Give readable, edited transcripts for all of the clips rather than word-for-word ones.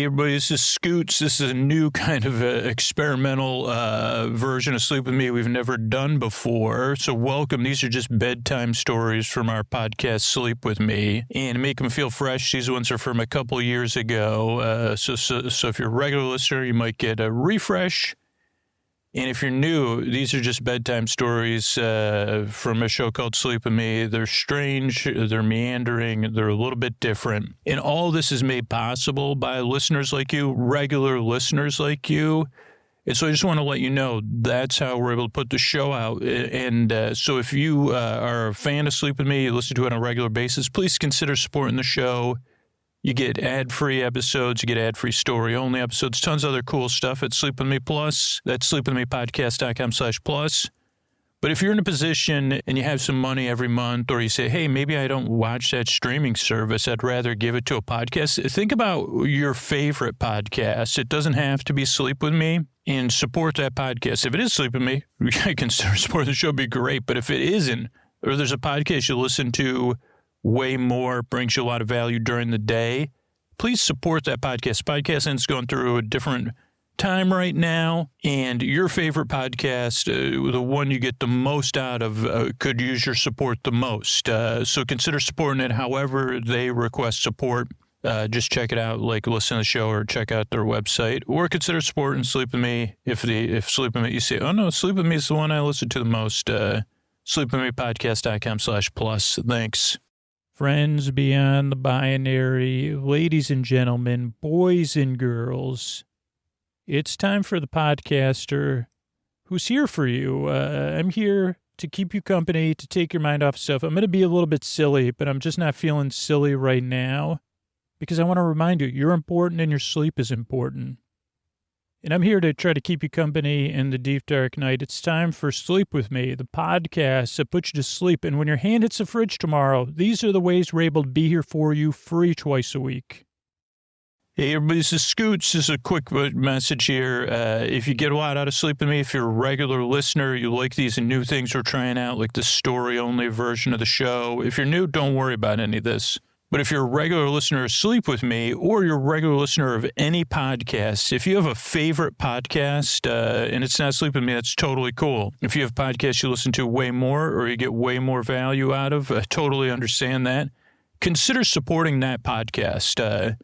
Hey, everybody, this is Scoots. This is a new kind of experimental version of Sleep With Me we've never done before. So welcome. These are just bedtime stories from our podcast, Sleep With Me. And to make them feel fresh, these ones are from a couple of years ago. So if you're a regular listener, you might get a refresh. And if you're new, these are just bedtime stories from a show called Sleep With Me. They're strange, they're meandering, they're a little bit different. And all this is made possible by listeners like you, regular listeners like you. And so I just want to let you know that's how we're able to put the show out. And so if you are a fan of Sleep With Me, you listen to it on a regular basis, please consider supporting the show. You get ad-free episodes, you get ad-free story-only episodes, tons of other cool stuff at Sleep With Me Plus. That's sleepwithmepodcast.com/plus. But if you're in a position and you have some money every month, or you say, hey, maybe I don't watch that streaming service, I'd rather give it to a podcast, think about your favorite podcast. It doesn't have to be Sleep With Me, and support that podcast. If it is Sleep With Me, I consider supporting the show would be great. But if it isn't, or there's a podcast you listen to way more, brings you a lot of value during the day, please support that podcast. Podcasting is going through a different time right now, and your favorite podcast, the one you get the most out of, could use your support the most. So consider supporting it however they request support. Just check it out, like listen to the show or check out their website, or consider supporting Sleep With Me. If Sleep With Me, you say, oh no, Sleep With Me is the one I listen to the most, sleepwithmepodcast.com/plus. Thanks. Friends beyond the binary, ladies and gentlemen, boys and girls, it's time for the podcaster who's here for you. I'm here to keep you company, to take your mind off stuff. I'm going to be a little bit silly, but I'm just not feeling silly right now because I want to remind you, you're important and your sleep is important. And I'm here to try to keep you company in the deep, dark night. It's time for Sleep With Me, the podcast that puts you to sleep. And when your hand hits the fridge tomorrow, these are the ways we're able to be here for you free twice a week. Hey, everybody, this is Scoots. This is a quick message here. If you get a lot out of Sleep With Me, if you're a regular listener, you like these new things we're trying out, like the story-only version of the show. If you're new, don't worry about any of this. But if you're a regular listener of Sleep With Me, or you're a regular listener of any podcast, if you have a favorite podcast and it's not Sleep With Me, that's totally cool. If you have podcasts you listen to way more or you get way more value out of, I totally understand that. Consider supporting that podcast.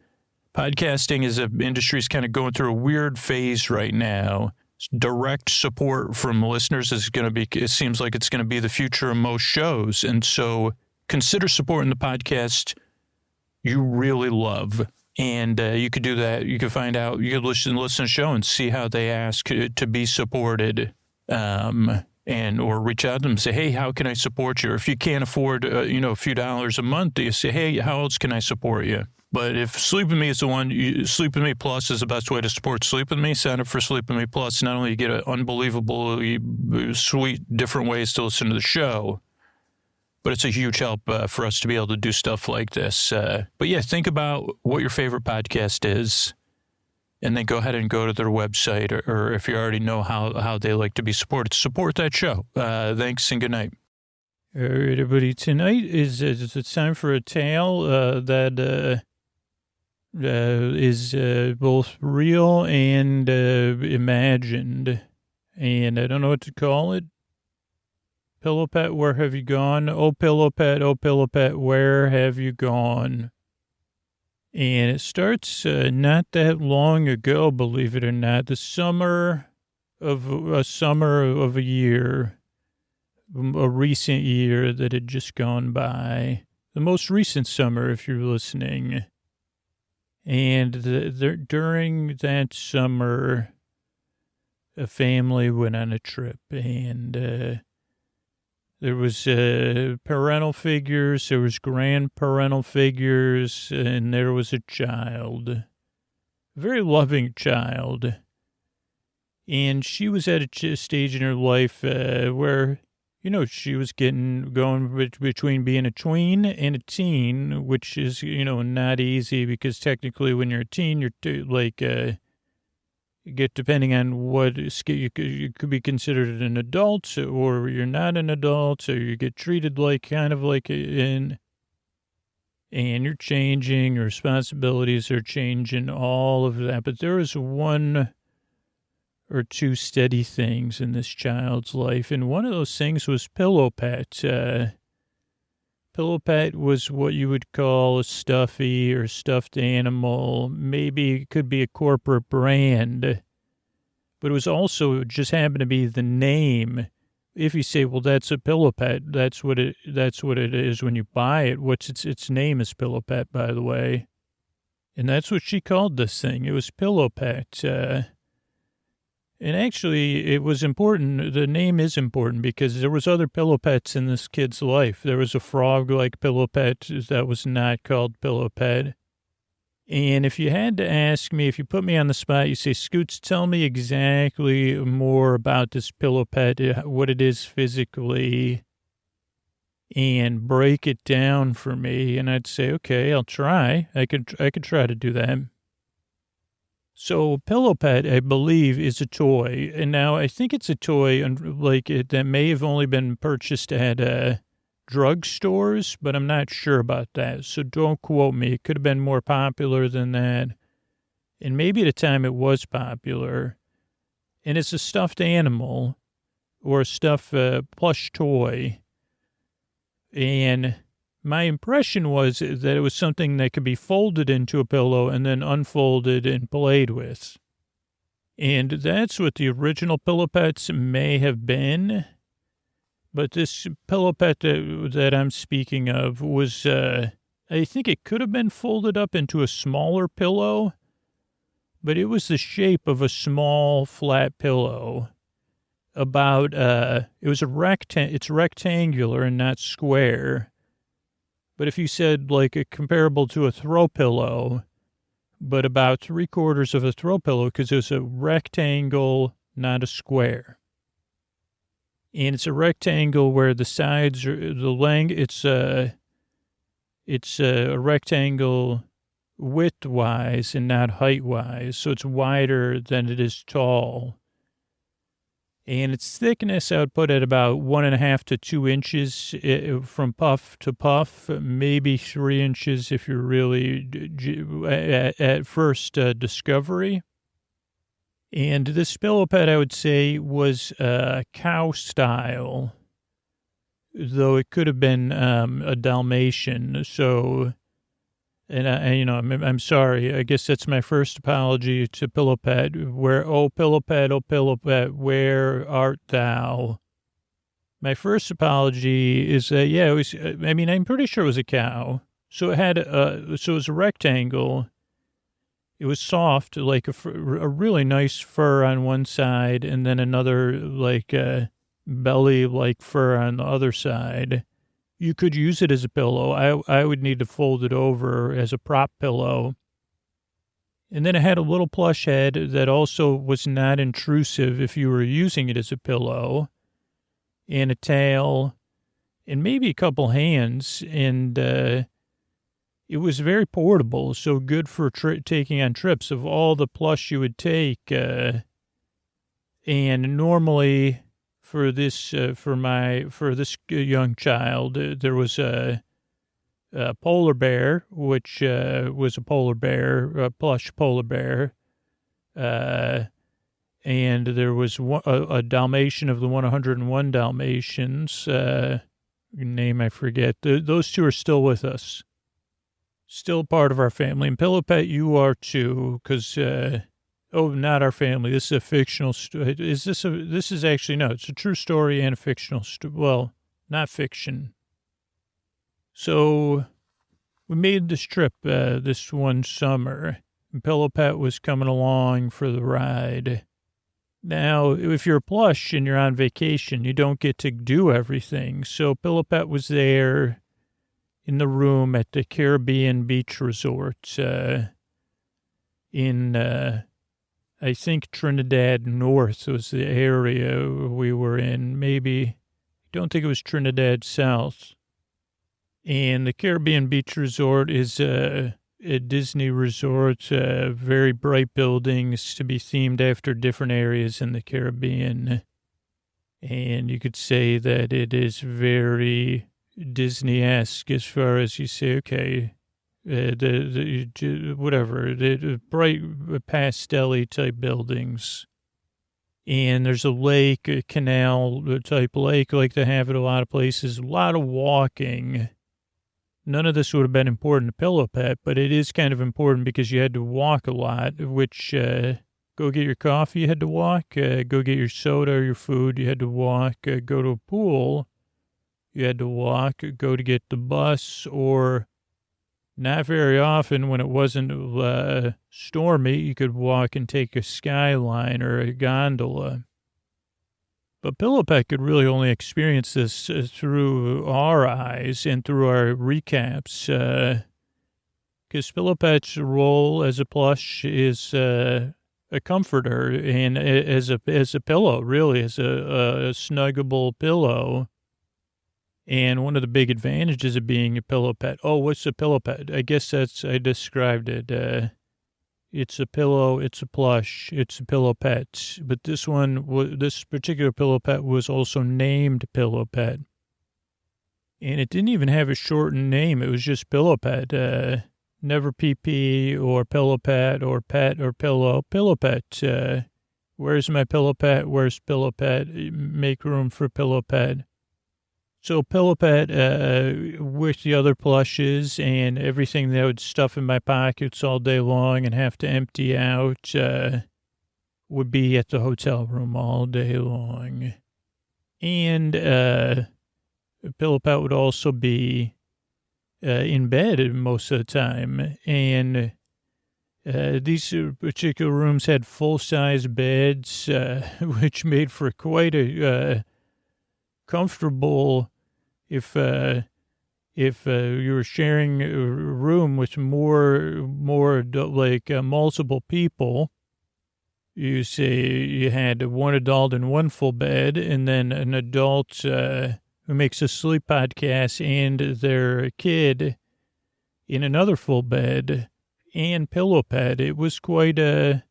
Podcasting as an industry is kind of going through a weird phase right now. Direct support from listeners is going to be, it seems like it's going to be the future of most shows. And so consider supporting the podcast you really love. And you could do that. You could find out, you could listen to the show and see how they ask to be supported, or reach out to them and say, hey, how can I support you? Or if you can't afford, a few dollars a month, you say, hey, how else can I support you? But if Sleep With Me is the one, Sleep With Me Plus is the best way to support Sleep With Me. Sign up for Sleep With Me Plus. Not only you get an unbelievably sweet, different ways to listen to the show, but it's a huge help for us to be able to do stuff like this. But yeah, think about what your favorite podcast is, and then go ahead and go to their website, or if you already know how they like to be supported, support that show. Thanks and good night. All right, everybody. Tonight is it's time for a tale that is both real and imagined, and I don't know what to call it. Pillow Pet, where have you gone? Oh, Pillow Pet, where have you gone? And it starts not that long ago, believe it or not, the summer of a year, a recent year that had just gone by, the most recent summer, if you're listening. And during that summer, a family went on a trip, and there was parental figures, there was grandparental figures, and there was a child, a very loving child. And she was at a stage in her life where, she was going between being a tween and a teen, which is, not easy because technically when you're a teen, you're depending on what you could be considered an adult, or you're not an adult, or you get treated like kind of like in and you're changing, your responsibilities are changing, all of that. But there was one or two steady things in this child's life, and one of those things was Pillow Pet. Pillow Pet was what you would call a stuffy or stuffed animal. Maybe it could be a corporate brand, but it was also just happened to be the name. If you say, well, that's a Pillow Pet, that's what it is when you buy it. Its name is Pillow Pet, by the way. And that's what she called this thing. It was Pillow Pet. And actually, it was important. The name is important because there was other pillow pets in this kid's life. There was a frog-like pillow pet that was not called Pillow Pet. And if you had to ask me, if you put me on the spot, you say, Scoots, tell me exactly more about this Pillow Pet, what it is physically, and break it down for me. And I'd say, okay, I'll try. I could try to do that. So Pillow Pet, I believe, is a toy. And now I think it's a toy that may have only been purchased at drugstores, but I'm not sure about that. So don't quote me. It could have been more popular than that. And maybe at a time it was popular. And it's a stuffed animal or a stuffed plush toy. And my impression was that it was something that could be folded into a pillow and then unfolded and played with. And that's what the original Pillow Pets may have been. But this Pillow Pet that I'm speaking of was, I think it could have been folded up into a smaller pillow, but it was the shape of a small flat pillow. It was it's rectangular and not square. But if you said like comparable to a throw pillow, but about 3/4 of a throw pillow, because it was a rectangle, not a square. And it's a rectangle where the sides are it's a rectangle width-wise and not height-wise. So it's wider than it is tall. And its thickness, I would put at about 1.5 to 2 inches from puff to puff, maybe 3 inches if you're really at first discovery. And this Pillow Pet, I would say, was cow style, though it could have been a Dalmatian. So, I'm sorry. I guess that's my first apology to Pillow Pet. Pillow Pet, where art thou? My first apology is that, it was, I'm pretty sure it was a cow. So it was a rectangle. It was soft, like a really nice fur on one side, and then another like belly like fur on the other side. You could use it as a pillow. I would need to fold it over as a prop pillow. And then it had a little plush head that also was not intrusive if you were using it as a pillow, and a tail, and maybe a couple hands, and it was very portable, so good for taking on trips. Of all the plush you would take, and normally for this young child, there was a polar bear, which was a plush polar bear, and there was a Dalmatian of the 101 Dalmatians, name I forget. Those two are still with us. Still part of our family. And Pillow Pet, you are too, because, not our family. This is a fictional story. This is actually, no, it's a true story and a fictional story. Well, not fiction. So we made this trip this one summer, and Pillow Pet was coming along for the ride. Now, if you're plush and you're on vacation, you don't get to do everything. So Pillow Pet was there in the room at the Caribbean Beach Resort in, I think, Trinidad North was the area we were in. Maybe, don't think it was Trinidad South. And the Caribbean Beach Resort is a Disney resort, very bright buildings to be themed after different areas in the Caribbean. And you could say that it is very Disney-esque as far as you say, okay, the bright pastel-y type buildings. And there's a lake, a canal type lake, like they have at a lot of places, a lot of walking. None of this would have been important to Pillow Pet, but it is kind of important because you had to walk a lot, which, go get your coffee, you had to walk, go get your soda or your food, you had to walk, go to a pool, you had to walk, go to get the bus, or not very often when it wasn't stormy, you could walk and take a skyline or a gondola. But Pillow Pet could really only experience this through our eyes and through our recaps, because Pillow Pet's role as a plush is a comforter and as a pillow, really, as a snuggable pillow. And one of the big advantages of being a Pillow Pet. Oh, what's a Pillow Pet? I guess I described it. It's a pillow, it's a plush, it's a Pillow Pet. But this particular Pillow Pet was also named Pillow Pet. And it didn't even have a shortened name. It was just Pillow Pet. Never PP or Pillow Pet or Pet or Pillow. Pillow Pet. Where's my Pillow Pet? Where's Pillow Pet? Make room for Pillow Pet. So Pillow Pet, with the other plushes and everything that I would stuff in my pockets all day long and have to empty out, would be at the hotel room all day long. And Pillow Pet would also be in bed most of the time. And these particular rooms had full-size beds, which made for quite a comfortable if you were sharing a room with more like multiple people. You say you had one adult in one full bed and then an adult who makes a sleep podcast and their kid in another full bed and Pillow Pet. It was quite the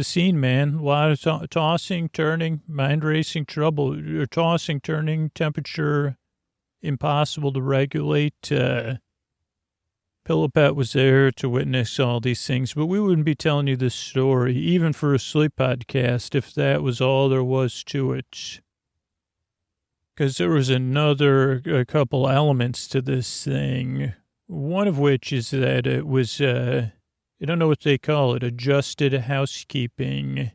scene, man. A lot of tossing, turning, mind racing, trouble. You're tossing, turning, temperature impossible to regulate. Pillow Pet was there to witness all these things, but we wouldn't be telling you this story, even for a sleep podcast, if that was all there was to it. Because there was a couple elements to this thing. One of which is that it was, I don't know what they call it, adjusted housekeeping,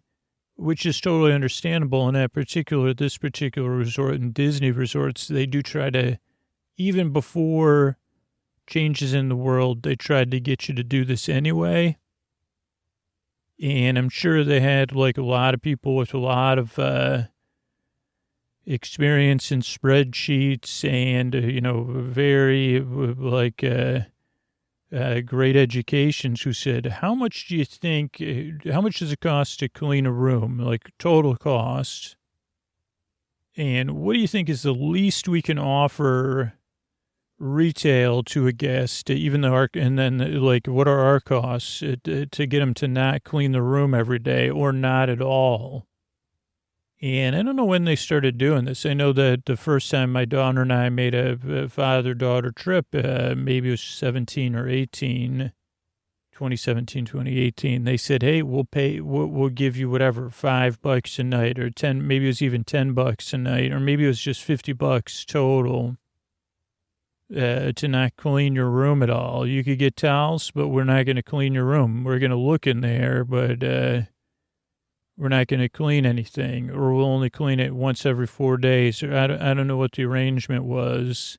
which is totally understandable. In this particular resort and Disney resorts, they do try to, even before changes in the world, they tried to get you to do this anyway. And I'm sure they had like a lot of people with a lot of experience in spreadsheets and, very like great educations who said, how much does it cost to clean a room? Like total cost. And what do you think is the least we can offer retail to a guest, even though and then like, what are our costs to get them to not clean the room every day or not at all? And I don't know when they started doing this. I know that the first time my daughter and I made a father-daughter trip, maybe it was 17 or 18, 2017, 2018, they said, hey, we'll give you whatever, $5 a night or 10, maybe it was even $10 a night, or maybe it was just $50 total to not clean your room at all. You could get towels, but we're not going to clean your room. We're going to look in there, but we're not going to clean anything, or we'll only clean it once every 4 days. Or I don't know what the arrangement was.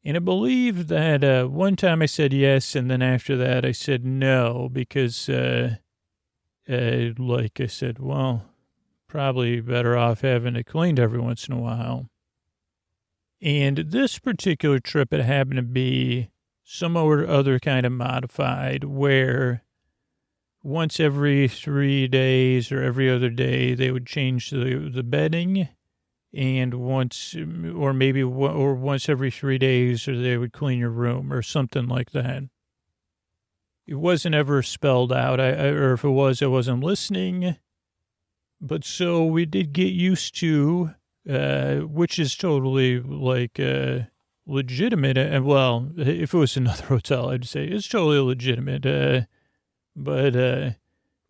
And I believe that one time I said yes, and then after that I said no, because like I said, well, probably better off having it cleaned every once in a while. And this particular trip, it happened to be some or other kind of modified, where once every 3 days or every other day, they would change the bedding, and once every 3 days, or they would clean your room or something like that. It wasn't ever spelled out, or if it was, I wasn't listening. But so we did get used to, which is totally like legitimate. And well, if it was another hotel, I'd say it's totally legitimate. But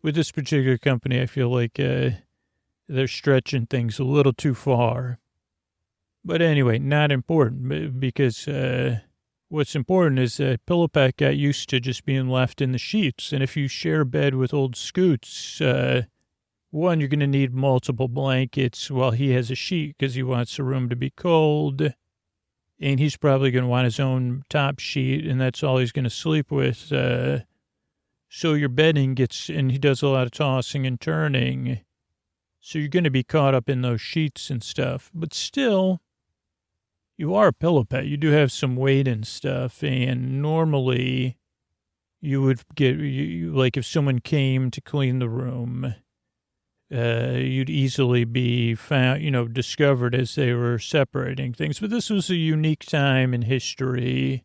with this particular company, I feel like they're stretching things a little too far. But anyway, not important because what's important is that Pillow Pet got used to just being left in the sheets. And if you share a bed with old Scoots, one, you're going to need multiple blankets while he has a sheet because he wants the room to be cold. And he's probably going to want his own top sheet, and that's all he's going to sleep with. So your bedding and he does a lot of tossing and turning. So you're going to be caught up in those sheets and stuff. But still, you are a pillow pet. You do have some weight and stuff. And normally you would get, like if someone came to clean the room, you'd easily be found, discovered as they were separating things. But this was a unique time in history,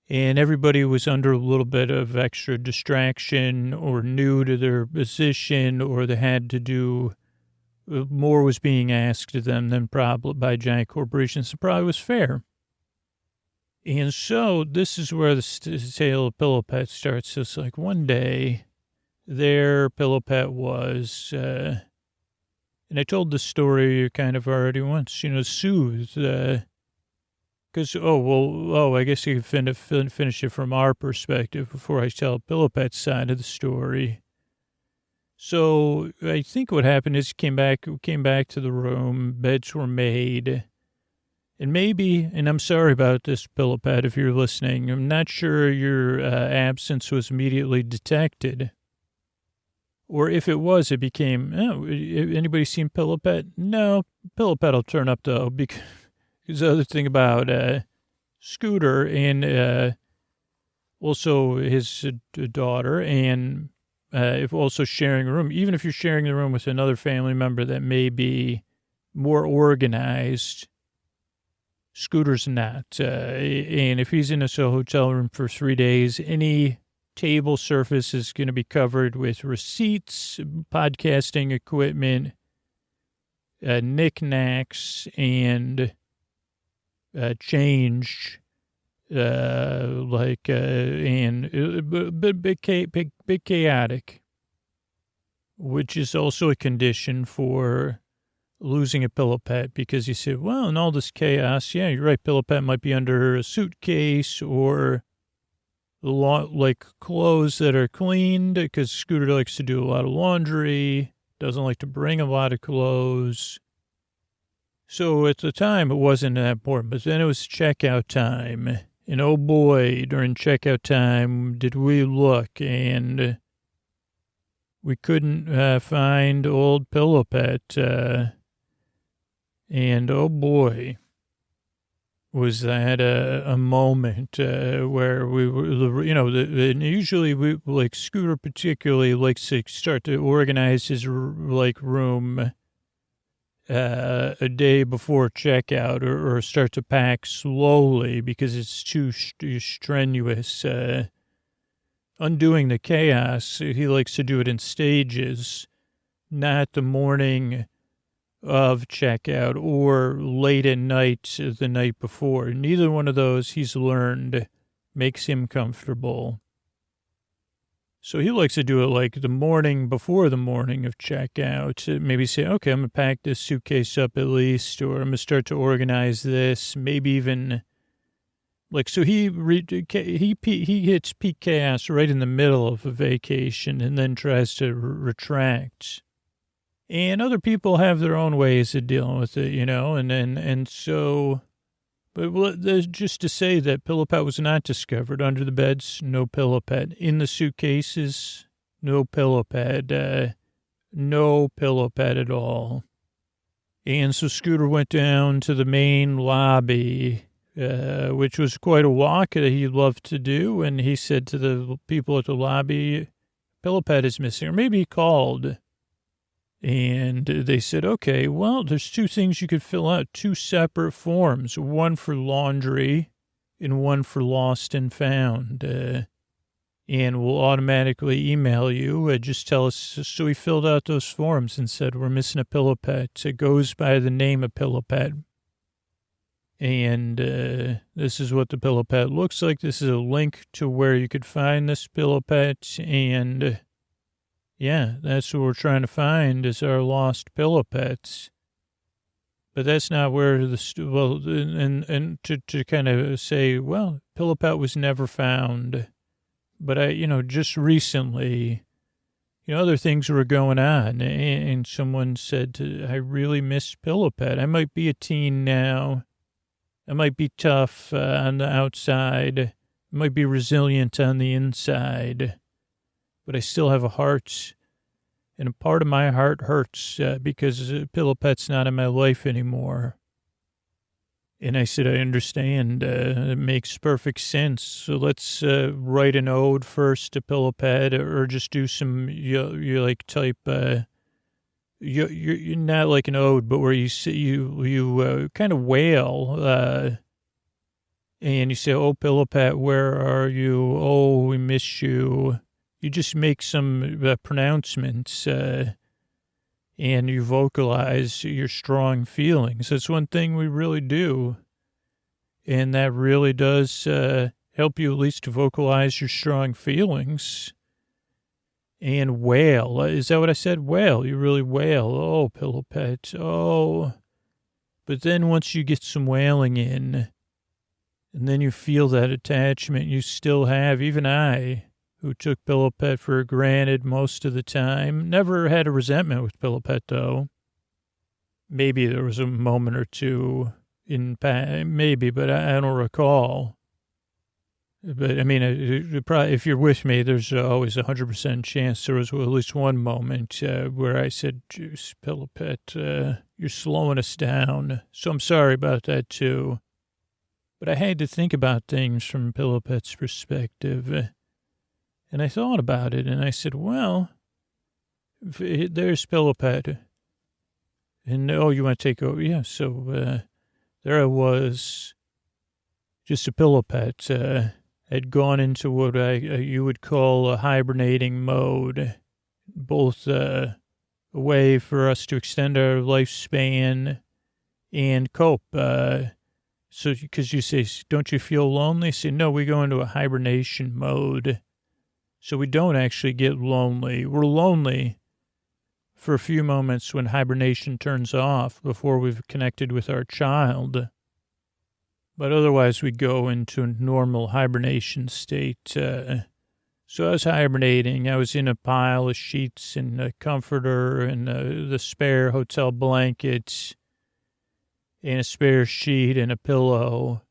and everybody was under a little bit of extra distraction or new to their position, or they had to do more was being asked of them than probably by giant corporations. It probably was fair. And so this is where the tale of Pillow Pet starts. It's like one day, there Pillow Pet was, and I told this story kind of already once, soothed, because, I guess you can finish it from our perspective before I tell Pillow Pet's side of the story. So I think what happened is came back to the room, beds were made, and maybe, and I'm sorry about this, Pillow Pet, if you're listening, I'm not sure your absence was immediately detected. Or if it was, it became, anybody seen Pillow Pet? No, Pillow Pet will turn up, though, because the other thing about Scooter and also his daughter, and if also sharing a room, even if you're sharing the room with another family member that may be more organized, Scooter's not. And if he's in a hotel room for 3 days, any table surface is going to be covered with receipts, podcasting equipment, knickknacks, and change, big chaotic, which is also a condition for losing a Pillow Pet, because you say, well, in all this chaos, yeah, you're right, Pillow Pet might be under a suitcase or like clothes that are cleaned, because Scooter likes to do a lot of laundry, doesn't like to bring a lot of clothes. So at the time, it wasn't that important, but then it was checkout time. And oh boy, during checkout time, did we look, and we couldn't find old Pillow Pet. And oh boy, was that a moment where we were, usually we, like Scooter particularly, likes to start to organize his room a day before checkout, or start to pack slowly because it's too strenuous. Undoing the chaos, he likes to do it in stages, not the morning of checkout or late at night the night before. Neither one of those, he's learned, makes him comfortable. So he likes to do it like the morning before the morning of checkout. Maybe say, okay, I'm going to pack this suitcase up at least, or I'm going to start to organize this. Maybe even like, so he hits peak chaos right in the middle of a vacation and then tries to retract. And other people have their own ways of dealing with it, and so, but just to say that Pillow Pet was not discovered under the beds, no Pillow Pet. In the suitcases, no Pillow Pet, no Pillow Pet at all. And so Scooter went down to the main lobby, which was quite a walk that he loved to do, and he said to the people at the lobby, Pillow Pet is missing, or maybe he called. And they said, okay, well, there's two things you could fill out, two separate forms, one for laundry and one for lost and found. And we'll automatically email you. Just tell us. So we filled out those forms and said, we're missing a Pillow Pet. It goes by the name of Pillow Pet. And this is what the pillow pet looks like. This is a link to where you could find this pillow pet. And yeah, that's what we're trying to find is our lost pillow pets. But that's not where well, and to kind of say, well, pillow pet was never found. But just recently, other things were going on, and someone said, I really miss pillow pet. I might be a teen now. I might be tough on the outside. I might be resilient on the inside. But I still have a heart. And a part of my heart hurts because pillow pet's not in my life anymore. And I said, I understand. It makes perfect sense. So let's write an ode first to pillow pet, or just do some, you like type, you're not like an ode, but where you say, you kind of wail, and you say, oh, pillow pet, where are you? Oh, we miss you. You just make some pronouncements, and you vocalize your strong feelings. That's one thing we really do. And that really does help you at least to vocalize your strong feelings. And wail. Is that what I said? Wail. You really wail. Oh, pillow pet. Oh. But then once you get some wailing in, and then you feel that attachment you still have, even I, who took pillow pet for granted most of the time, never had a resentment with pillow pet, though. Maybe there was a moment or two maybe, but I don't recall. But I mean, probably, if you're with me, there's always 100% chance there was at least one moment where I said, "Juice, pillow pet, you're slowing us down." So I'm sorry about that too. But I had to think about things from pillow pet's perspective, and I thought about it, and I said, "Well, there's pillow pet, and oh, you want to take over? Yeah." So there I was, just a pillow pet. Had gone into what you would call a hibernating mode, both a way for us to extend our lifespan and cope. So, because you say, don't you feel lonely? Say, no, we go into a hibernation mode. So we don't actually get lonely. We're lonely for a few moments when hibernation turns off before we've connected with our child. But otherwise, we go into a normal hibernation state. So I was hibernating. I was in a pile of sheets and a comforter and the spare hotel blankets and a spare sheet and a pillow.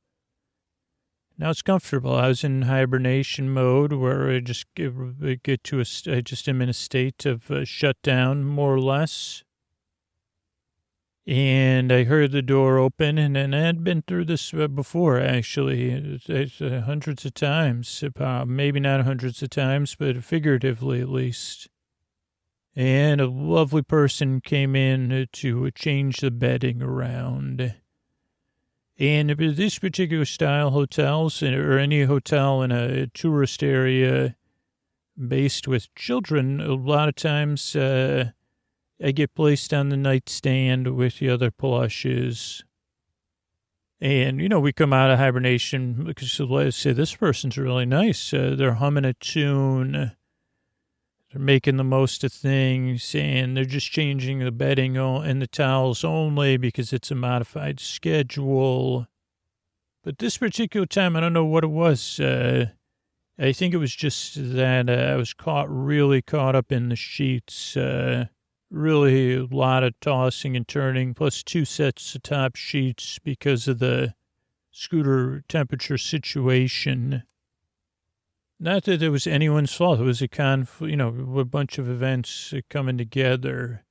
Now it's comfortable. I was in hibernation mode where I just I just am in a state of shutdown, more or less. And I heard the door open, and I had been through this before, actually, hundreds of times, maybe not hundreds of times, but figuratively at least. And a lovely person came in to change the bedding around. And this particular style hotels, or any hotel in a tourist area based with children, a lot of times I get placed on the nightstand with the other plushes. And, we come out of hibernation because, let's say, this person's really nice. They're humming a tune. They're making the most of things. And they're just changing the bedding and the towels only because it's a modified schedule. But this particular time, I don't know what it was. I think it was just that I was really caught up in the sheets. Really a lot of tossing and turning, plus 2 sets of top sheets because of the scooter temperature situation. Not that it was anyone's fault. It was a bunch of events coming together.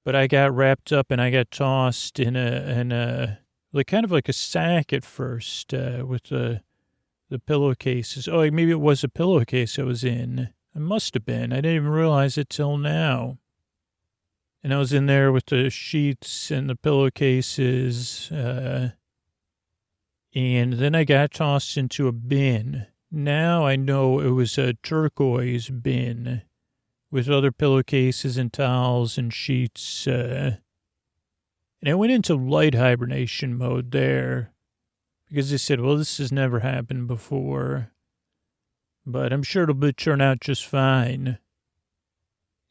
But I got wrapped up and I got tossed in a kind of like a sack at first with the pillowcases. Oh, maybe it was a pillowcase I was in. It must have been. I didn't even realize it till now. And I was in there with the sheets and the pillowcases. And then I got tossed into a bin. Now I know it was a turquoise bin with other pillowcases and towels and sheets. And I went into light hibernation mode there because they said, well, this has never happened before, but I'm sure it'll turn out just fine.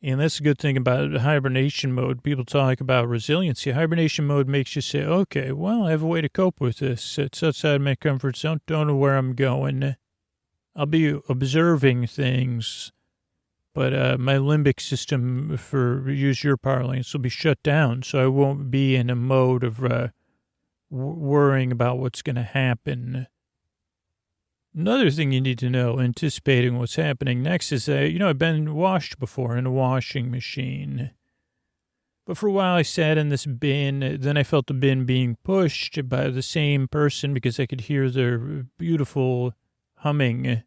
And that's a good thing about hibernation mode. People talk about resiliency. Hibernation mode makes you say, okay, well, I have a way to cope with this. It's outside my comfort zone. Don't know where I'm going. I'll be observing things, but my limbic system, for use your parlance, will be shut down. So I won't be in a mode of worrying about what's going to happen. Another thing you need to know, anticipating what's happening next, is that, I've been washed before in a washing machine. But for a while I sat in this bin. Then I felt the bin being pushed by the same person because I could hear their beautiful humming.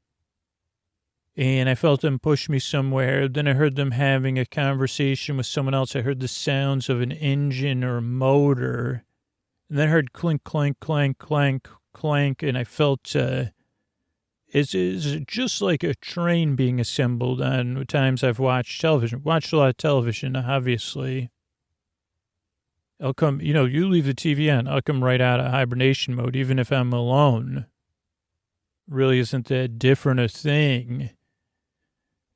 And I felt them push me somewhere. Then I heard them having a conversation with someone else. I heard the sounds of an engine or a motor. And then I heard clink, clank, clank, clank, clank. And I felt... It's just like a train being assembled on times I've watched television. Watched a lot of television, obviously. I'll come, you leave the TV on, I'll come right out of hibernation mode, even if I'm alone. Really isn't that different a thing.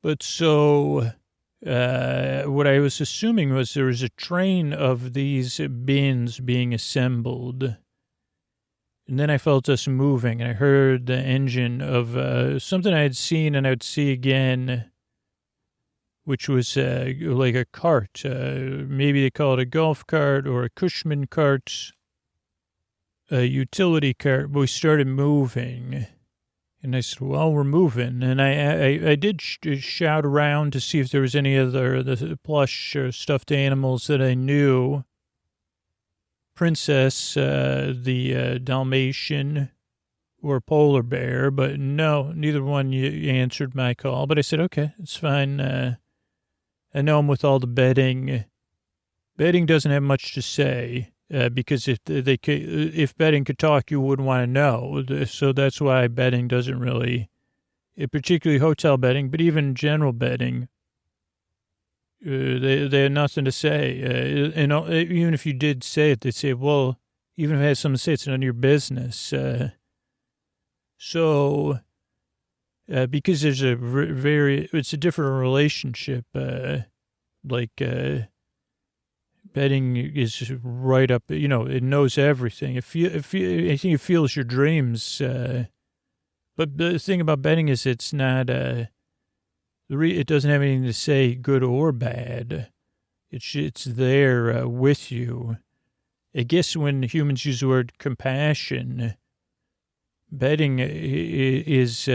But so, what I was assuming was there was a train of these bins being assembled. And then I felt us moving, and I heard the engine of something I had seen and I would see again, which was like a cart. Maybe they call it a golf cart or a Cushman cart, a utility cart. But we started moving, and I said, well, we're moving. And I did shout around to see if there was any other the plush or stuffed animals that I knew. Princess, the Dalmatian, or polar bear, but no, neither one answered my call. But I said, okay, it's fine. I know I'm with all the bedding. Bedding doesn't have much to say because if bedding could talk, you wouldn't want to know. So that's why bedding doesn't really, particularly hotel bedding, but even general bedding. They had nothing to say. And even if you did say it, they'd say, well, even if it has something to say, it's none of your business. Because there's it's a different relationship. Bedding is right up, it knows everything. I think it feels your dreams. But the thing about bedding is it's not, it doesn't have anything to say good or bad. It's there with you. I guess when humans use the word compassion, bedding is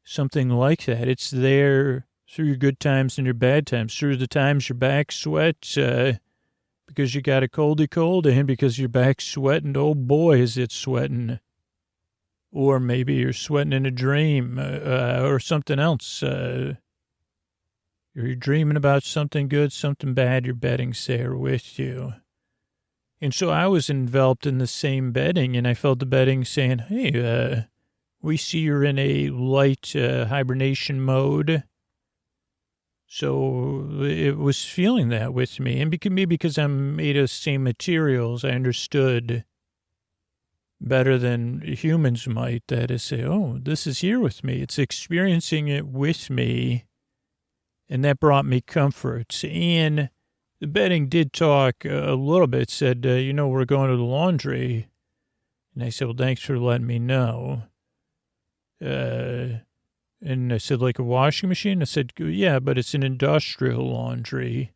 something like that. It's there through your good times and your bad times, through the times your back sweats because you got a coldy cold and because your back's sweating. Oh boy, is it sweating. Or maybe you're sweating in a dream or something else. You're dreaming about something good, something bad, your bedding's there with you. And so I was enveloped in the same bedding, and I felt the bedding saying, hey, we see you're in a light hibernation mode. So it was feeling that with me. And maybe because I'm made of the same materials, I understood better than humans might, that is say, oh, this is here with me. It's experiencing it with me. And that brought me comfort. And the bedding did talk a little bit, said, we're going to the laundry. And I said, well, thanks for letting me know. And I said, like a washing machine? I said, yeah, but it's an industrial laundry.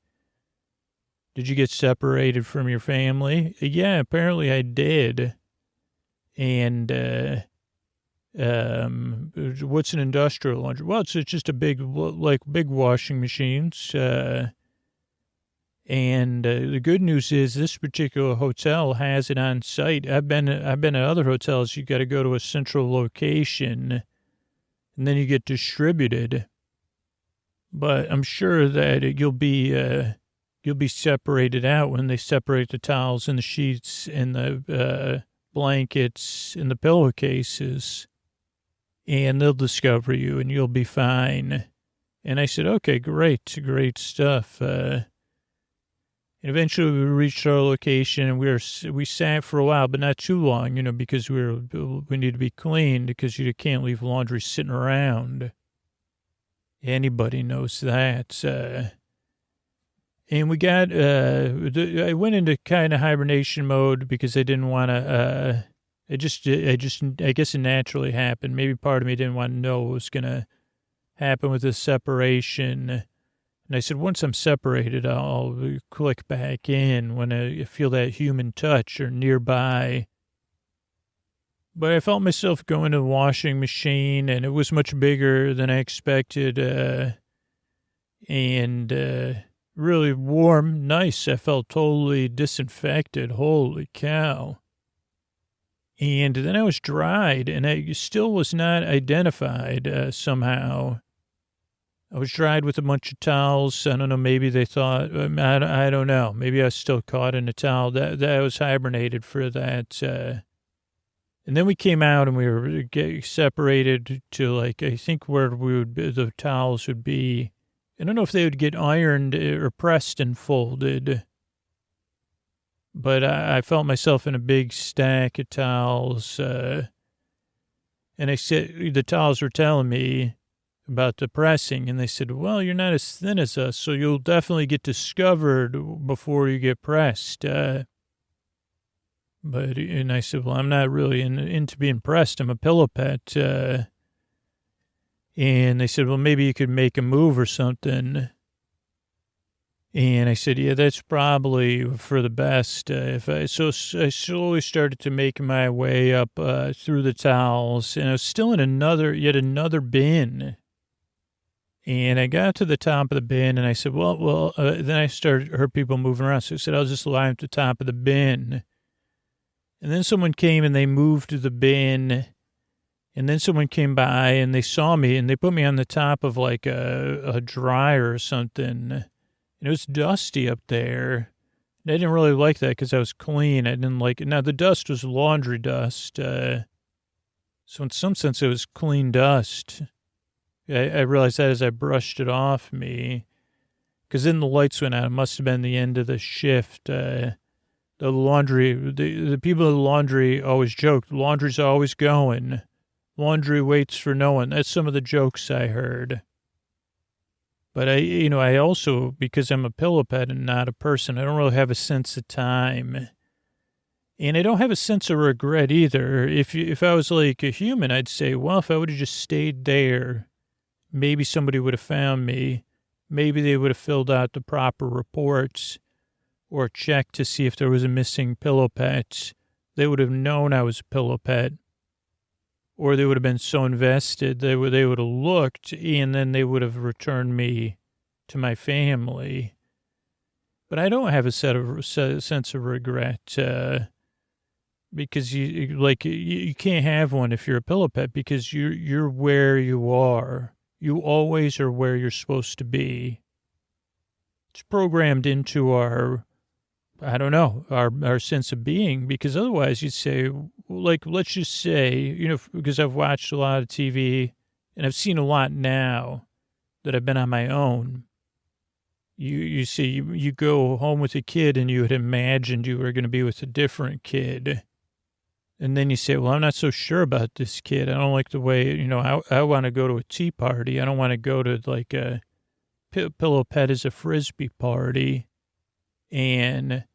Did you get separated from your family? Yeah, apparently I did. And what's an industrial laundry? Well, it's just a big washing machines. And the good news is this particular hotel has it on site. I've been at other hotels. You got to go to a central location, and then you get distributed. But I'm sure that you'll be separated out when they separate the towels and the sheets and the blankets and the pillowcases, and they'll discover you and you'll be fine. And I said, okay, great stuff. And eventually we reached our location, and we sat for a while, but not too long, because we need to be clean because you can't leave laundry sitting around. Anybody knows that. And we got, I went into kind of hibernation mode because I didn't want to, I guess it naturally happened. Maybe part of me didn't want to know what was going to happen with this separation. And I said, once I'm separated, I'll click back in when I feel that human touch or nearby. But I felt myself going to the washing machine, and it was much bigger than I expected, and really warm, nice. I felt totally disinfected. Holy cow. And then I was dried, and I still was not identified somehow. I was dried with a bunch of towels. I don't know, maybe they thought, I don't know. Maybe I was still caught in a towel. That I was hibernated for that. And then we came out and we were separated to, like, I think where the towels would be. I don't know if they would get ironed or pressed and folded. But I felt myself in a big stack of towels. And I said, the towels were telling me about the pressing. And they said, well, you're not as thin as us, so you'll definitely get discovered before you get pressed. And I said, well, I'm not really into being pressed. I'm a pillow pet. And they said, well, maybe you could make a move or something. And I said, yeah, that's probably for the best. So I slowly started to make my way up through the towels, and I was still in yet another bin. And I got to the top of the bin, and I said, well, then I heard people moving around. So I said, I'll just lie at the top of the bin. And then someone came and they moved the bin. And then someone came by and they saw me and they put me on the top of like a dryer or something. And it was dusty up there. And I didn't really like that because I was clean. I didn't like it. Now, the dust was laundry dust. So in some sense, it was clean dust. I realized that as I brushed it off me. Because then the lights went out. It must have been the end of the shift. The laundry, the people in the laundry always joke, laundry's always going. Laundry waits for no one. That's some of the jokes I heard. But I also, because I'm a pillow pet and not a person, I don't really have a sense of time. And I don't have a sense of regret either. If I was like a human, I'd say, well, if I would have just stayed there, maybe somebody would have found me. Maybe they would have filled out the proper reports or checked to see if there was a missing pillow pet. They would have known I was a pillow pet. Or they would have been so invested, they would have looked, and then they would have returned me to my family. But I don't have a sense of regret, because you can't have one if you're a pillow pet, because you're where you are. You always are where you're supposed to be. It's programmed into our sense of being, because otherwise you'd say, like, let's just say, because I've watched a lot of TV and I've seen a lot now that I've been on my own. You see, you go home with a kid and you had imagined you were going to be with a different kid. And then you say, well, I'm not so sure about this kid. I don't like the way, I want to go to a tea party. I don't want to go to like a pillow pet as a Frisbee party. And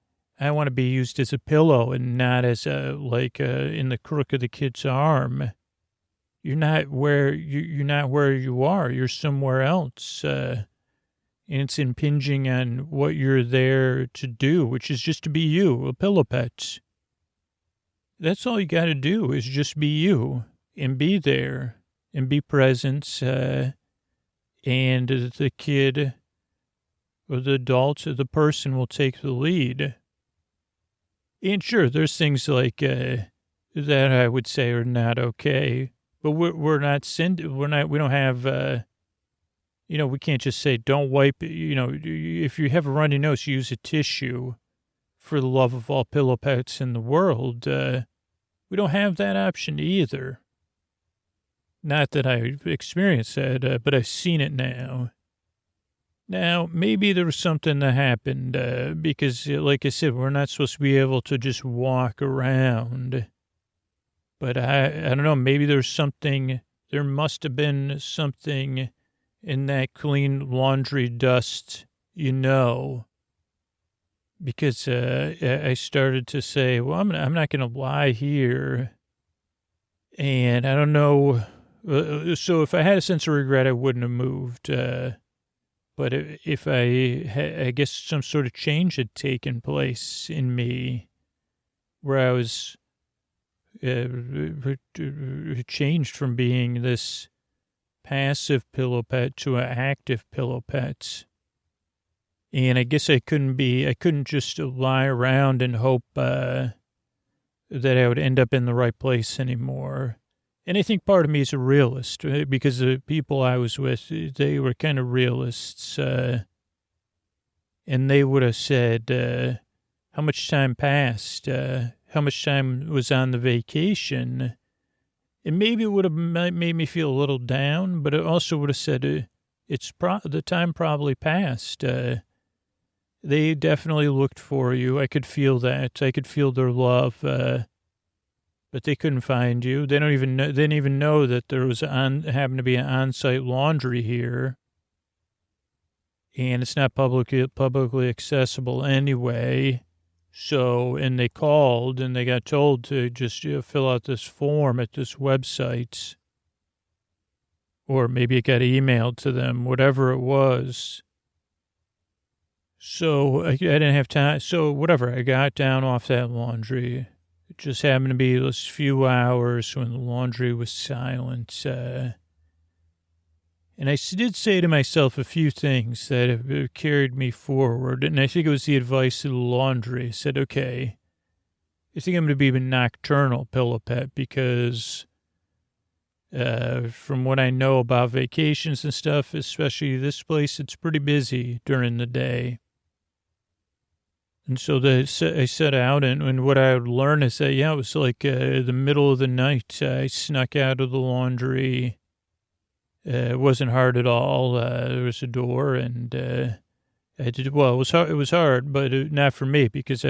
I want to be used as a pillow and not as in the crook of the kid's arm. You're not where you are. You're somewhere else. And it's impinging on what you're there to do, which is just to be you, a pillow pet. That's all you got to do is just be you and be there and be present. And the kid or the adult or the person will take the lead. And sure, there's things like that I would say are not okay, but we don't have, we can't just say don't wipe, if you have a runny nose, use a tissue. For the love of all pillow pets in the world, we don't have that option either. Not that I've experienced that, but I've seen it now. Now, maybe there was something that happened because, like I said, we're not supposed to be able to just walk around. But I don't know, maybe there must have been something in that clean laundry dust, because I started to say, well, I'm not going to lie here. And I don't know. So if I had a sense of regret, I wouldn't have moved. But if I guess some sort of change had taken place in me where I was changed from being this passive pillow pet to an active pillow pet. And I guess I couldn't just lie around and hope that I would end up in the right place anymore. And I think part of me is a realist because the people I was with, they were kind of realists. And they would have said, how much time passed, how much time was on the vacation. And maybe it would have made me feel a little down, but it also would have said, the time probably passed. They definitely looked for you. I could feel that. I could feel their love. But they couldn't find you. They didn't even know that there happened to be an on-site laundry here. And it's not publicly accessible anyway. So, and they called and they got told to just fill out this form at this website. Or maybe it got emailed to them, whatever it was. So I didn't have time. So whatever, I got down off that laundry. It just happened to be those few hours when the laundry was silent. And I did say to myself a few things that have carried me forward. And I think it was the advice of the laundry. I said, okay, I think I'm going to be a nocturnal pillow pet because from what I know about vacations and stuff, especially this place, it's pretty busy during the day. And so I set out, and what I would learn is that, it was like the middle of the night. I snuck out of the laundry. It wasn't hard at all. There was a door, and I did, well, it was hard, but not for me because,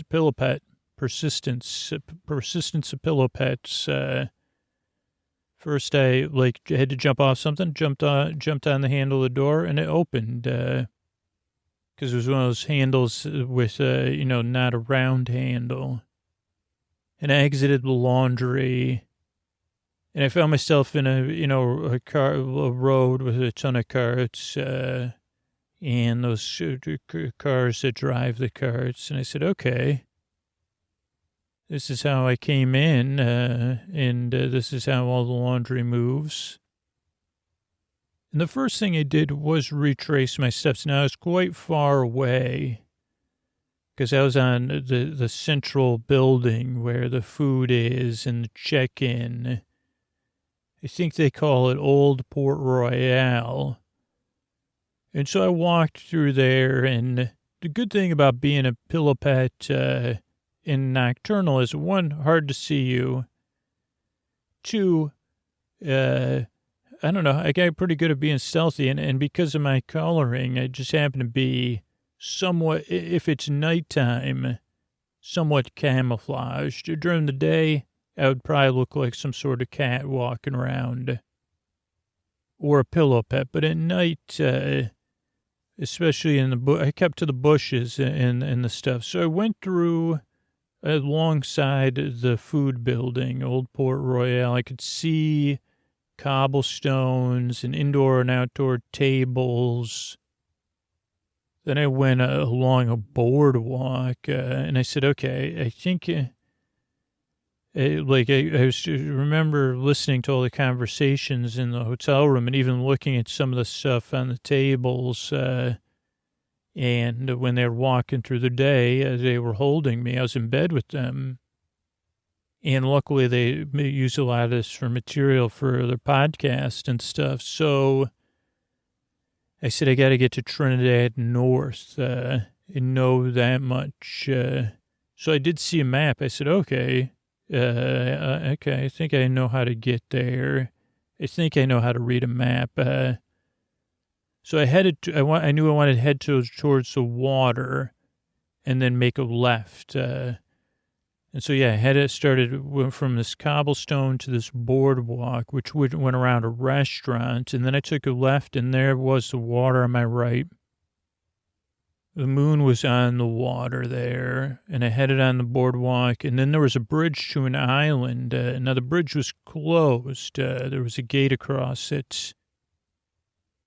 pillow pet, persistence of pillow pets. First, I had to jump off something, jumped on the handle of the door, and it opened. Because it was one of those handles with, not a round handle. And I exited the laundry. And I found myself in a road with a ton of carts. And those cars that drive the carts. And I said, okay, this is how I came in. And this is how all the laundry moves. And the first thing I did was retrace my steps. Now, I was quite far away because I was on the central building where the food is and the check-in. I think they call it Old Port Royale. And so I walked through there, and the good thing about being a pillow pet in nocturnal is, one, hard to see you. Two, I don't know. I got pretty good at being stealthy, and because of my coloring, I just happen to be somewhat, if it's nighttime, somewhat camouflaged. During the day, I would probably look like some sort of cat walking around or a pillow pet. But at night, especially in the I kept to the bushes and the stuff. So I went through alongside the food building, Old Port Royale. I could see cobblestones and indoor and outdoor tables. Then I went along a boardwalk, and I said, okay, I think, remember listening to all the conversations in the hotel room and even looking at some of the stuff on the tables, and when they were walking through the day, they were holding me. I was in bed with them. And luckily, they use a lot of this for material for their podcast and stuff. So I said, I got to get to Trinidad North and know that much. So I did see a map. I said, okay, I think I know how to get there. I think I know how to read a map. So I knew I wanted to head towards the water and then make a left. And so, yeah, went from this cobblestone to this boardwalk, which went around a restaurant. And then I took a left, and there was the water on my right. The moon was on the water there, and I headed on the boardwalk. And then there was a bridge to an island. Now, the bridge was closed. There was a gate across it.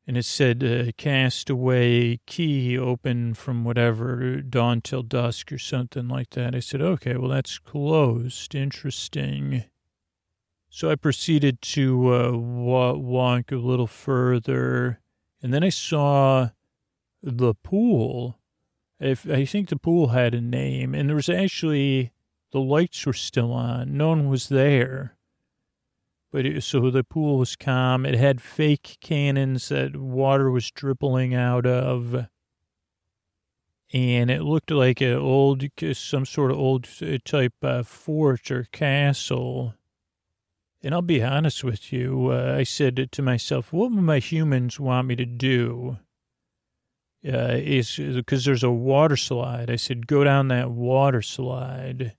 And it said, castaway key open from whatever, dawn till dusk or something like that. I said, okay, well, that's closed. Interesting. So I proceeded to walk a little further. And then I saw the pool. I think the pool had a name. And there was actually, the lights were still on. No one was there. So the pool was calm. It had fake cannons that water was dribbling out of. And it looked like some sort of old type fort or castle. And I'll be honest with you, I said to myself, what would my humans want me to do? Is because there's a water slide. I said, go down that water slide.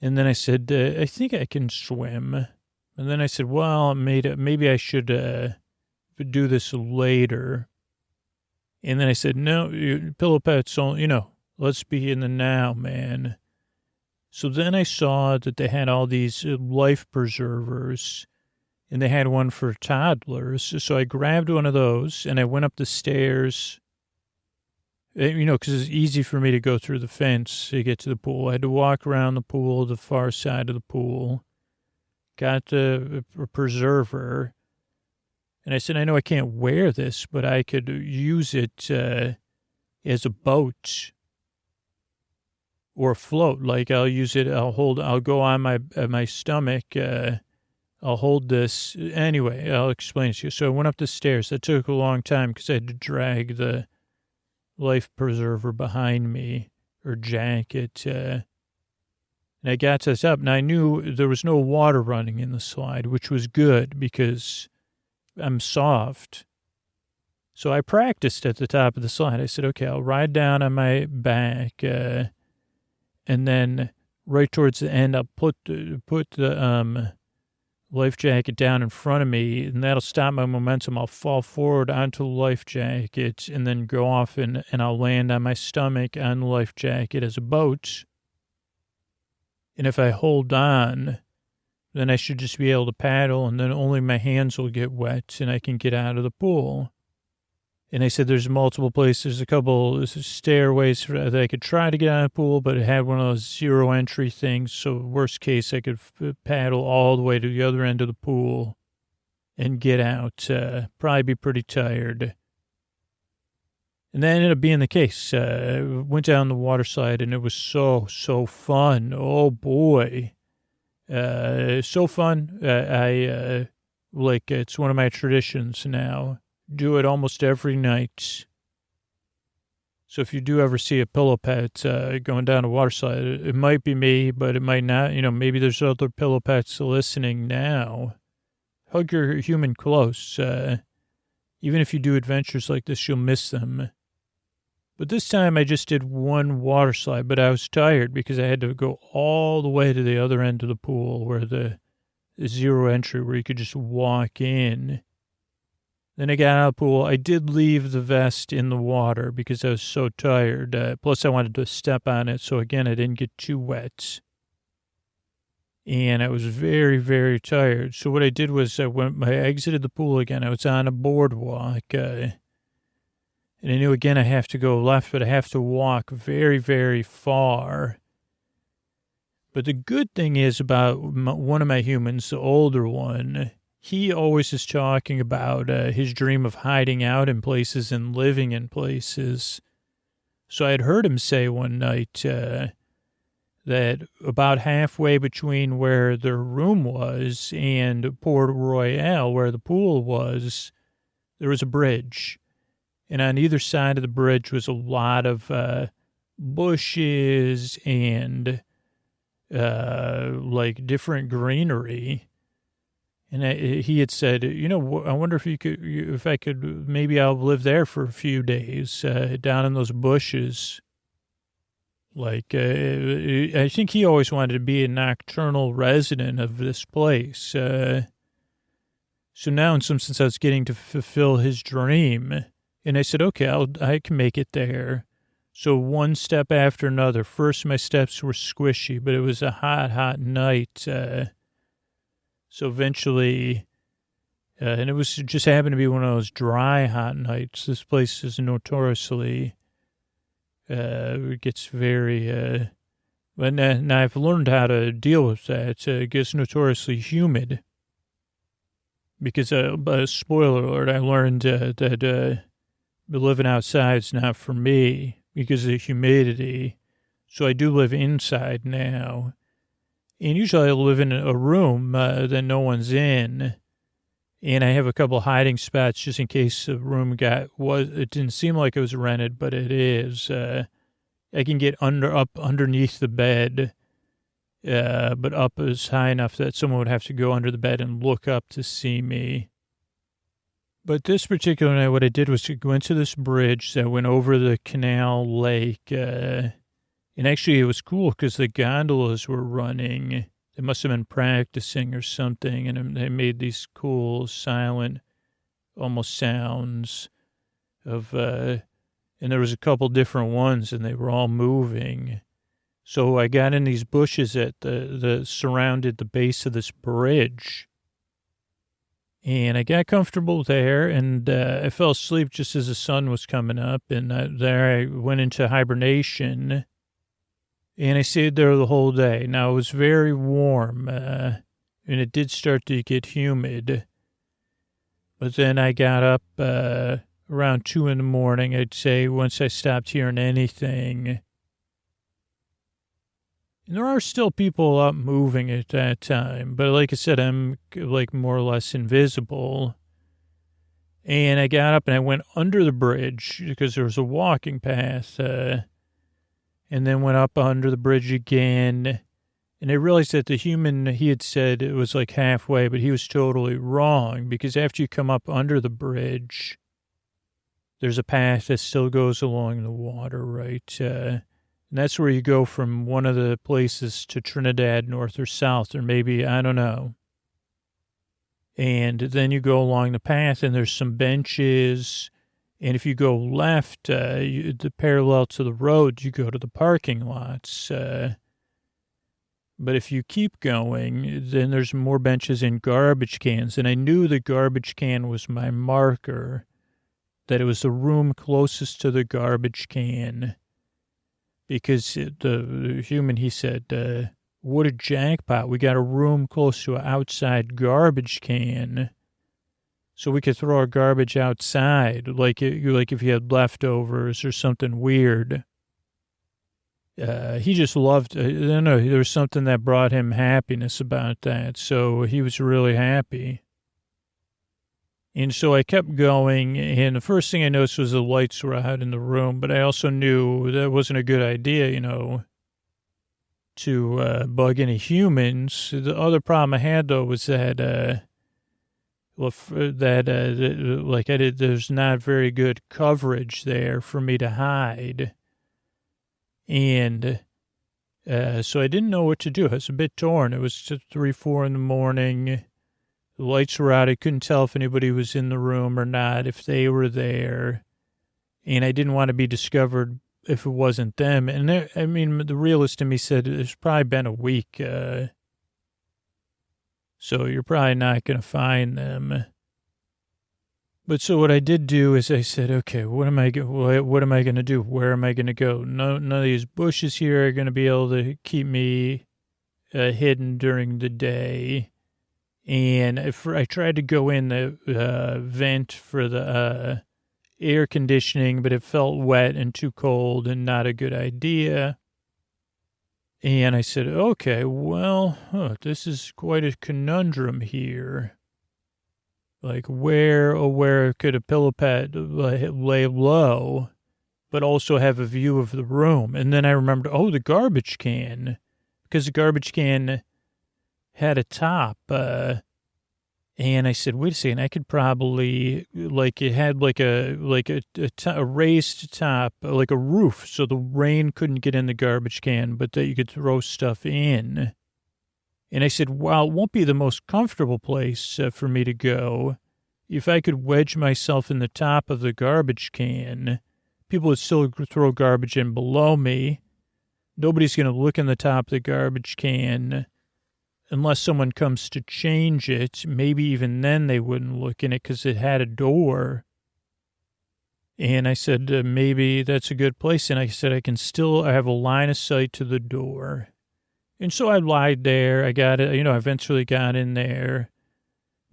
And then I said, I think I can swim. And then I said, well, maybe I should do this later. And then I said, no, pillow pets, let's be in the now, man. So then I saw that they had all these life preservers, and they had one for toddlers. So I grabbed one of those, and I went up the stairs, because it's easy for me to go through the fence to get to the pool. I had to walk around the pool, the far side of the pool. Got the preserver, and I said, I know I can't wear this, but I could use it as a boat or a float. Like I'll use it, I'll go on my stomach, I'll hold this. Anyway, I'll explain it to you. So I went up the stairs. That took a long time because I had to drag the life preserver behind me, or jacket, and I got this up, and I knew there was no water running in the slide, which was good because I'm soft. So I practiced at the top of the slide. I said, okay, I'll ride down on my back, and then right towards the end, I'll put the life jacket down in front of me, and that'll stop my momentum. I'll fall forward onto the life jacket and then go off, and I'll land on my stomach on the life jacket as a boat. And if I hold on, then I should just be able to paddle, and then only my hands will get wet, and I can get out of the pool. And I said there's multiple places, a couple stairways that I could try to get out of the pool, but it had one of those zero entry things. So worst case, I could paddle all the way to the other end of the pool and get out. Probably be pretty tired. And that ended up being the case. Went down the water slide, and it was so fun. Oh, boy. So fun. It's one of my traditions now. Do it almost every night. So if you do ever see a pillow pet going down a water slide, it might be me, but it might not. Maybe there's other pillow pets listening now. Hug your human close. Even if you do adventures like this, you'll miss them. But this time I just did one water slide, but I was tired because I had to go all the way to the other end of the pool where the zero entry, where you could just walk in. Then I got out of the pool. I did leave the vest in the water because I was so tired. Plus I wanted to step on it. So again, I didn't get too wet. And I was very, very tired. So what I did was I exited the pool again. I was on a boardwalk. And I knew, again, I have to go left, but I have to walk very, very far. But the good thing is about one of my humans, the older one, he always is talking about his dream of hiding out in places and living in places. So I had heard him say one night that about halfway between where their room was and Port Royale, where the pool was, there was a bridge. And on either side of the bridge was a lot of bushes and different greenery. And he had said, I wonder if I could, maybe I'll live there for a few days, down in those bushes. Like, I think he always wanted to be a nocturnal resident of this place. So now in some sense I was getting to fulfill his dream. And I said, okay, I can make it there. So one step after another. First, my steps were squishy, but it was a hot, hot night. So eventually, and it was just happened to be one of those dry, hot nights. This place is notoriously, it gets very, but now I've learned how to deal with that. It gets notoriously humid. Because, spoiler alert, I learned that living outside is not for me because of the humidity. So I do live inside now. And usually I live in a room that no one's in. And I have a couple hiding spots just in case the room it didn't seem like it was rented, but it is. I can get up underneath the bed, but up is high enough that someone would have to go under the bed and look up to see me. But this particular night, what I did was to go into this bridge that went over the canal lake. And actually, it was cool because the gondolas were running. They must have been practicing or something. And they made these cool, silent, almost sounds of, and there was a couple different ones, and they were all moving. So I got in these bushes that surrounded the base of this bridge. And I got comfortable there, and I fell asleep just as the sun was coming up. And there I went into hibernation, and I stayed there the whole day. Now, it was very warm, and it did start to get humid. But then I got up around 2 in the morning, I'd say, once I stopped hearing anything. And there are still people up moving at that time. But like I said, I'm like more or less invisible. And I got up and I went under the bridge because there was a walking path. And then went up under the bridge again. And I realized that the human, he had said it was like halfway, but he was totally wrong. Because after you come up under the bridge, there's a path that still goes along the water, right? And that's where you go from one of the places to Trinidad, north or south, or maybe, I don't know. And then you go along the path, and there's some benches. And if you go left, the parallel to the road, you go to the parking lots. But if you keep going, then there's more benches and garbage cans. And I knew the garbage can was my marker, that it was the room closest to the garbage can. Because the human, he said, what a jackpot. We got a room close to an outside garbage can. So we could throw our garbage outside, like if you had leftovers or something weird. He just loved, I don't know, there was something that brought him happiness about that. So he was really happy. And so I kept going, and the first thing I noticed was the lights were out in the room, but I also knew that wasn't a good idea, to bug any humans. The other problem I had, though, was that, there's not very good coverage there for me to hide. And so I didn't know what to do. I was a bit torn. It was just 3, 4 in the morning. The lights were out. I couldn't tell if anybody was in the room or not, if they were there. And I didn't want to be discovered if it wasn't them. And the realist in me said it's probably been a week. So you're probably not going to find them. But so what I did do is I said, okay, what am I going to do? Where am I going to go? None of these bushes here are going to be able to keep me hidden during the day. And I tried to go in the vent for the air conditioning, but it felt wet and too cold and not a good idea. And I said, okay, well, this is quite a conundrum here. Like, where could a pillow pet lay low, but also have a view of the room? And then I remembered, the garbage can, because the garbage can had a top, And I said, wait a second, I could probably, like, it had like a raised top, like a roof, so the rain couldn't get in the garbage can, but that you could throw stuff in. And I said, well, it won't be the most comfortable place for me to go. If I could wedge myself in the top of the garbage can, people would still throw garbage in below me. Nobody's going to look in the top of the garbage can unless someone comes to change it. Maybe even then they wouldn't look in it because it had a door. And I said, maybe that's a good place. And I said, I have a line of sight to the door. And so I lied there. I got it, I eventually got in there.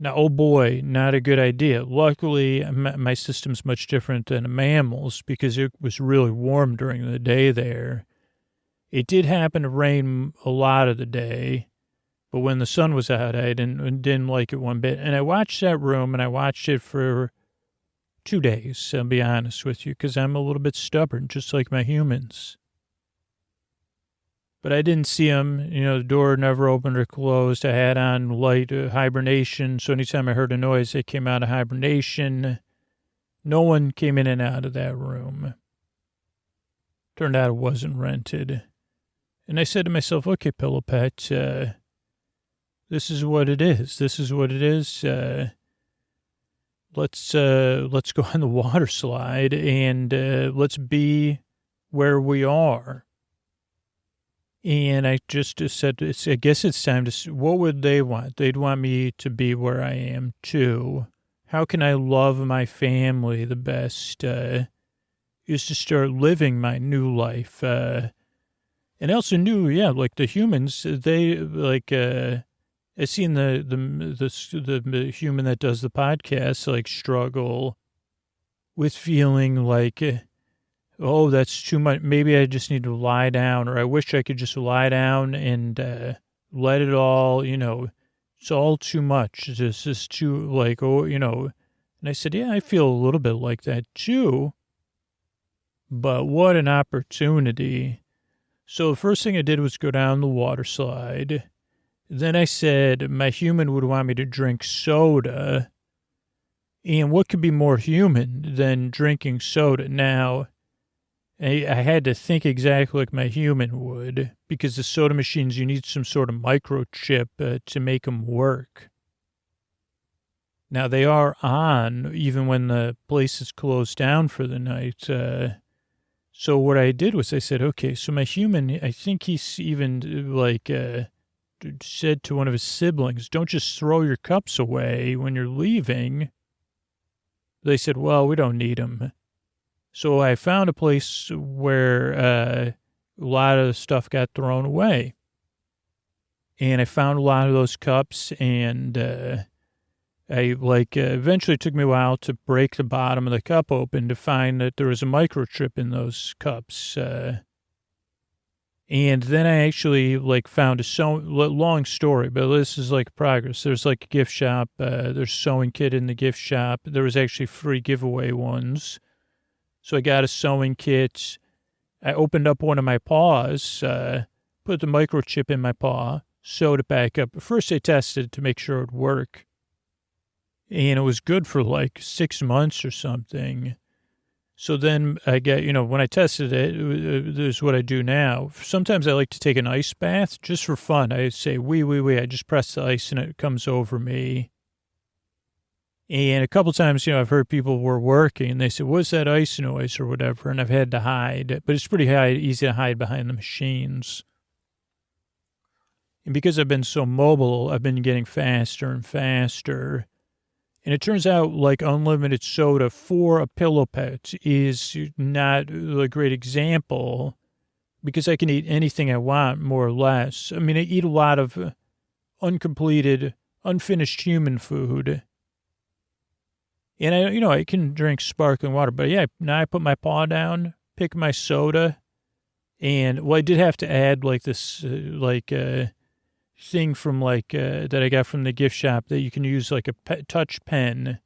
Now, oh boy, not a good idea. Luckily, my system's much different than a mammal's because it was really warm during the day there. It did happen to rain a lot of the day, but when the sun was out, I didn't like it one bit. And I watched that room, and I watched it for 2 days, I'll be honest with you, because I'm a little bit stubborn, just like my humans. But I didn't see them. The door never opened or closed. I had on light hibernation, so anytime I heard a noise, I came out of hibernation. No one came in and out of that room. Turned out it wasn't rented. And I said to myself, okay, Pillow Pet, this is what it is. This is what it is. Let's go on the water slide and let's be where we are. And I just said, I guess it's time to, what would they want? They'd want me to be where I am too. How can I love my family the best? Is to start living my new life. And I also knew, like the humans, they like, I seen the human that does the podcast, like struggle with feeling like, oh, that's too much. Maybe I just need to lie down, or I wish I could just lie down and let it all, it's all too much. It's just too, like, And I said, yeah, I feel a little bit like that too. But what an opportunity. So the first thing I did was go down the water slide. Then I said my human would want me to drink soda. And what could be more human than drinking soda? Now, I had to think exactly like my human would, because the soda machines, you need some sort of microchip to make them work. Now, they are on even when the place is closed down for the night. So what I did was I said, okay, so my human, I think he's even like said to one of his siblings, don't just throw your cups away when you're leaving. They said, well, we don't need them. So I found a place where a lot of stuff got thrown away. And I found a lot of those cups, and eventually it took me a while to break the bottom of the cup open to find that there was a microchip in those cups. And then I actually found long story, but this is progress. There's a gift shop. There's sewing kit in the gift shop. There was actually free giveaway ones. So I got a sewing kit. I opened up one of my paws, put the microchip in my paw, sewed it back up. First I tested to make sure it would work. And it was good for 6 months or something. So then I get, when I tested it, this is what I do now. Sometimes I like to take an ice bath just for fun. I say, wee. I just press the ice and it comes over me. And a couple times, I've heard people were working and they said, what's that ice noise or whatever? And I've had to hide. But it's pretty easy to hide behind the machines. And because I've been so mobile, I've been getting faster and faster. And it turns out unlimited soda for a Pillow Pet is not a great example because I can eat anything I want, more or less. I mean, I eat a lot of unfinished human food. And I can drink sparkling water, but yeah, now I put my paw down, pick my soda, and I did have to add this thing from that I got from the gift shop that you can use a touch pen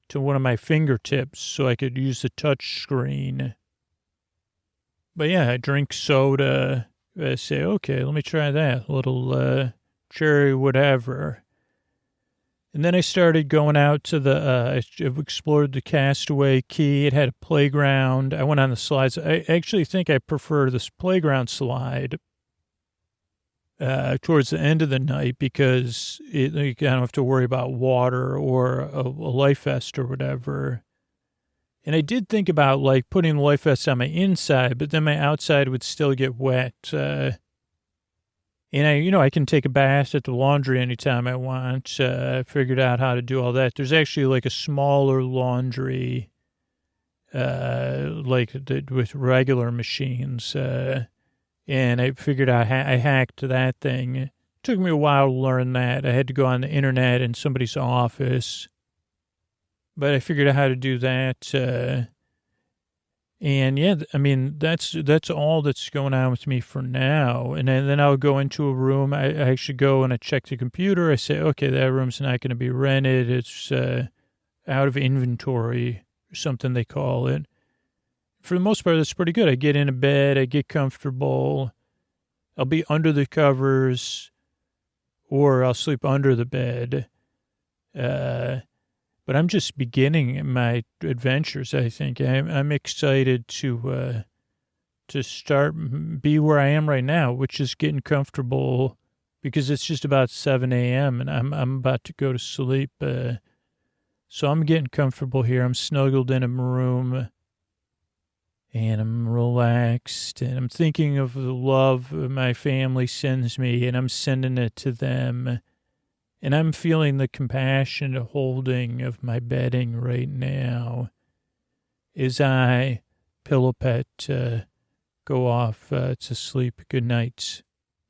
to one of my fingertips so I could use the touch screen. But yeah, I drink soda. I say, okay, let me try that. A little cherry whatever. And then I started going out to I've explored the Castaway Key. It had a playground. I went on the slides. I actually think I prefer this playground slide towards the end of the night because you don't have to worry about water or a life vest or whatever. And I did think about like putting the life vest on my inside, but then my outside would still get wet. And I can take a bath at the laundry anytime I want. I figured out how to do all that. There's actually like a smaller laundry, with regular machines. And I figured out I hacked that thing. It took me a while to learn that. I had to go on the internet in somebody's office. But I figured out how to do that. And yeah, I mean, that's all that's going on with me for now. And then I'll go into a room. I actually go and I check the computer. I say, okay, that room's not going to be rented. It's out of inventory or something they call it. For the most part, that's pretty good. I get into bed. I get comfortable. I'll be under the covers or I'll sleep under the bed. But I'm just beginning my adventures, I think. I'm excited to be where I am right now, which is getting comfortable because it's just about 7 a.m. and I'm about to go to sleep. So I'm getting comfortable here. I'm snuggled in a room and I'm relaxed and I'm thinking of the love my family sends me and I'm sending it to them. And I'm feeling the compassionate holding of my bedding right now as I pillow pet go off to sleep. Good night.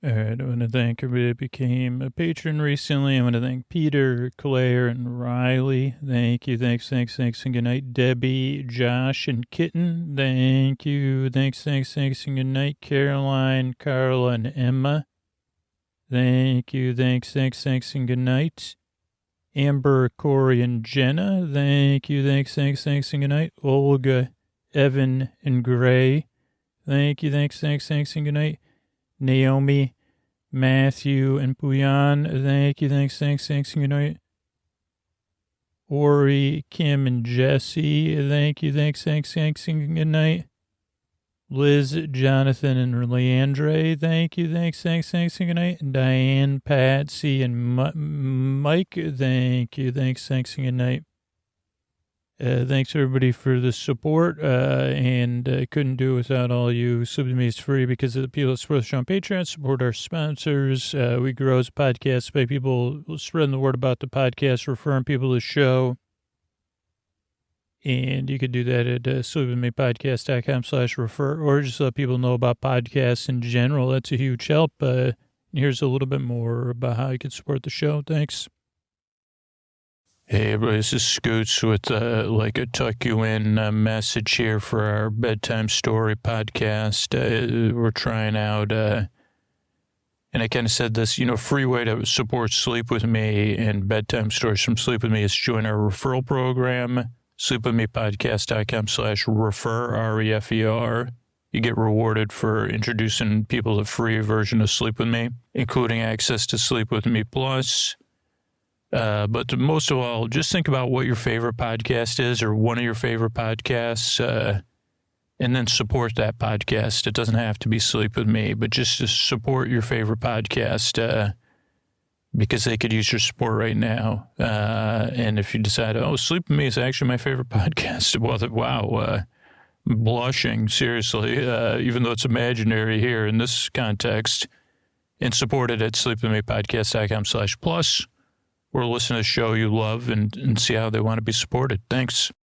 All right, I want to thank everybody that became a patron recently. I want to thank Peter, Claire, and Riley. Thank you. Thanks, and good night. Debbie, Josh, and Kitten. Thank you. Thanks, and good night. Caroline, Carla, and Emma. Thank you. Thanks, and good night. Amber, Corey, and Jenna. Thank you. Thanks, and good night. Olga, Evan, and Gray. Thank you. Thanks, and good night. Naomi, Matthew, and Puyan. Thank you. Thanks, and good night. Ori, Kim, and Jesse. Thank you. Thanks, and good night. Liz, Jonathan, and Leandre, thank you. Thanks, and good night. And Diane, Patsy, and Mike, thank you. Thanks, and good night. Thanks, everybody, for the support, and I couldn't do it without all you. Sleep With Me is free because of the people that support the show on Patreon, support our sponsors. We grow as a podcast by people spreading the word about the podcast, referring people to the show. And you could do that at sleepwithmepodcast.com/refer, or just let people know about podcasts in general. That's a huge help. Here's a little bit more about how you can support the show. Thanks. Hey, everybody, this is Scoots with a tuck you in message here for our bedtime story podcast. We're trying out, and I kind of said this, free way to support Sleep With Me and bedtime stories from Sleep With Me is join our referral program. sleepwithmepodcast.com/refer, R-E-F-E-R. You get rewarded for introducing people to a free version of Sleep With Me, including access to Sleep With Me Plus. But most of all, just think about what your favorite podcast is or one of your favorite podcasts, and then support that podcast. It doesn't have to be Sleep With Me, but just to support your favorite podcast, because they could use your support right now. And if you decide, Sleep With Me is actually my favorite podcast, well, wow, I'm blushing, seriously, even though it's imaginary here in this context, and support it at sleepwithmepodcast.com/plus, or listen to a show you love and see how they want to be supported. Thanks.